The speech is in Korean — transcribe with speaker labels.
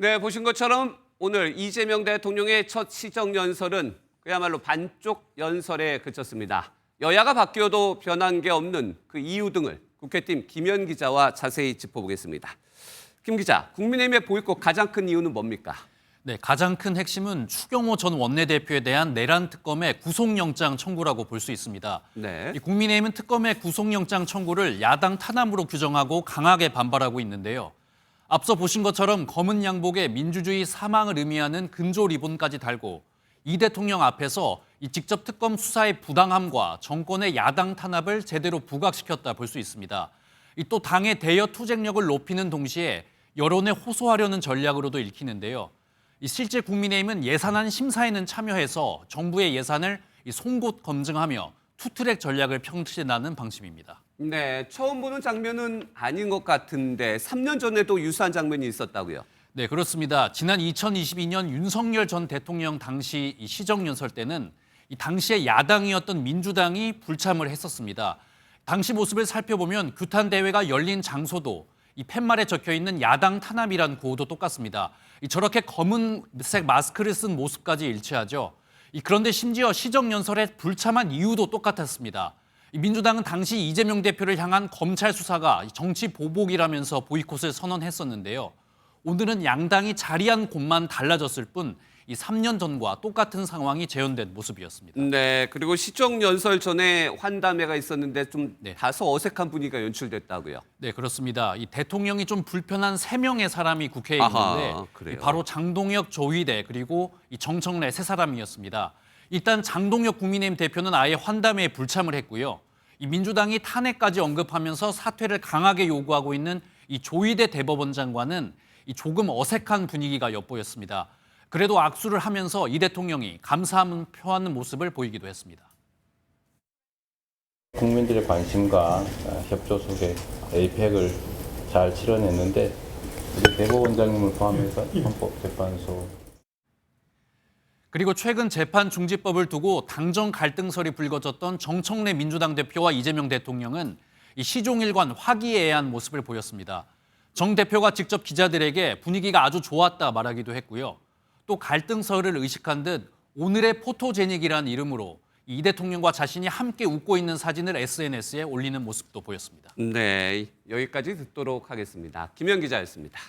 Speaker 1: 네, 보신 것처럼 오늘 이재명 대통령의 첫 시정연설은 그야말로 반쪽 연설에 그쳤습니다. 여야가 바뀌어도 변한 게 없는 그 이유 등을 국회팀 김현 기자와 자세히 짚어보겠습니다. 김 기자, 국민의힘의 보이콧 가장 큰 이유는 뭡니까?
Speaker 2: 네, 가장 큰 핵심은 추경호 전 원내대표에 대한 내란 특검의 구속영장 청구라고 볼 수 있습니다.
Speaker 1: 네.
Speaker 2: 이 국민의힘은 특검의 구속영장 청구를 야당 탄압으로 규정하고 강하게 반발하고 있는데요. 앞서 보신 것처럼 검은 양복에 민주주의 사망을 의미하는 금조 리본까지 달고 이 대통령 앞에서 이 직접 특검 수사의 부당함과 정권의 야당 탄압을 제대로 부각시켰다 볼 수 있습니다. 또 당의 대여 투쟁력을 높이는 동시에 여론에 호소하려는 전략으로도 읽히는데요. 실제 국민의힘은 예산안 심사에는 참여해서 정부의 예산을 송곳 검증하며 투트랙 전략을 펼치려는 방침입니다.
Speaker 1: 네, 처음 보는 장면은 아닌 것 같은데 3년 전에도 유사한 장면이 있었다고요?
Speaker 2: 네, 그렇습니다. 지난 2022년 윤석열 전 대통령 당시 이 시정연설 때는 이 당시에 야당이었던 민주당이 불참을 했었습니다. 당시 모습을 살펴보면 규탄 대회가 열린 장소도 이 팻말에 적혀 있는 야당 탄압이란 구호도 똑같습니다. 저렇게 검은색 마스크를 쓴 모습까지 일치하죠. 그런데 심지어 시정연설에 불참한 이유도 똑같았습니다. 민주당은 당시 이재명 대표를 향한 검찰 수사가 정치 보복이라면서 보이콧을 선언했었는데요. 오늘은 양당이 자리한 곳만 달라졌을 뿐 이 3년 전과 똑같은 상황이 재현된 모습이었습니다.
Speaker 1: 네, 그리고 시정연설 전에 환담회가 있었는데 좀
Speaker 2: 네.
Speaker 1: 다소 어색한 분위기가 연출됐다고요?
Speaker 2: 네, 그렇습니다. 이 대통령이 좀 불편한 3명의 사람이 국회에
Speaker 1: 아하,
Speaker 2: 있는데
Speaker 1: 그래요?
Speaker 2: 바로 장동혁, 조희대 그리고 이 정청래 세 사람이었습니다. 일단 장동혁 국민의힘 대표는 아예 환담회에 불참을 했고요. 이 민주당이 탄핵까지 언급하면서 사퇴를 강하게 요구하고 있는 이 조희대 대법원 장관은 이 조금 어색한 분위기가 엿보였습니다. 그래도 악수를 하면서 이 대통령이 감사함을 표하는 모습을 보이기도 했습니다.
Speaker 3: 국민들의 관심과 협조 속에 APEC을 잘 치러냈는데 우리 대법원장님을 포함해서 헌법재판소
Speaker 2: 그리고 최근 재판 중지법을 두고 당정 갈등설이 불거졌던 정청래 민주당 대표와 이재명 대통령은 이 시종일관 화기애애한 모습을 보였습니다. 정 대표가 직접 기자들에게 분위기가 아주 좋았다 말하기도 했고요. 또 갈등설을 의식한 듯 오늘의 포토제닉이라는 이름으로 이 대통령과 자신이 함께 웃고 있는 사진을 SNS에 올리는 모습도 보였습니다.
Speaker 1: 네, 여기까지 듣도록 하겠습니다. 김현 기자였습니다.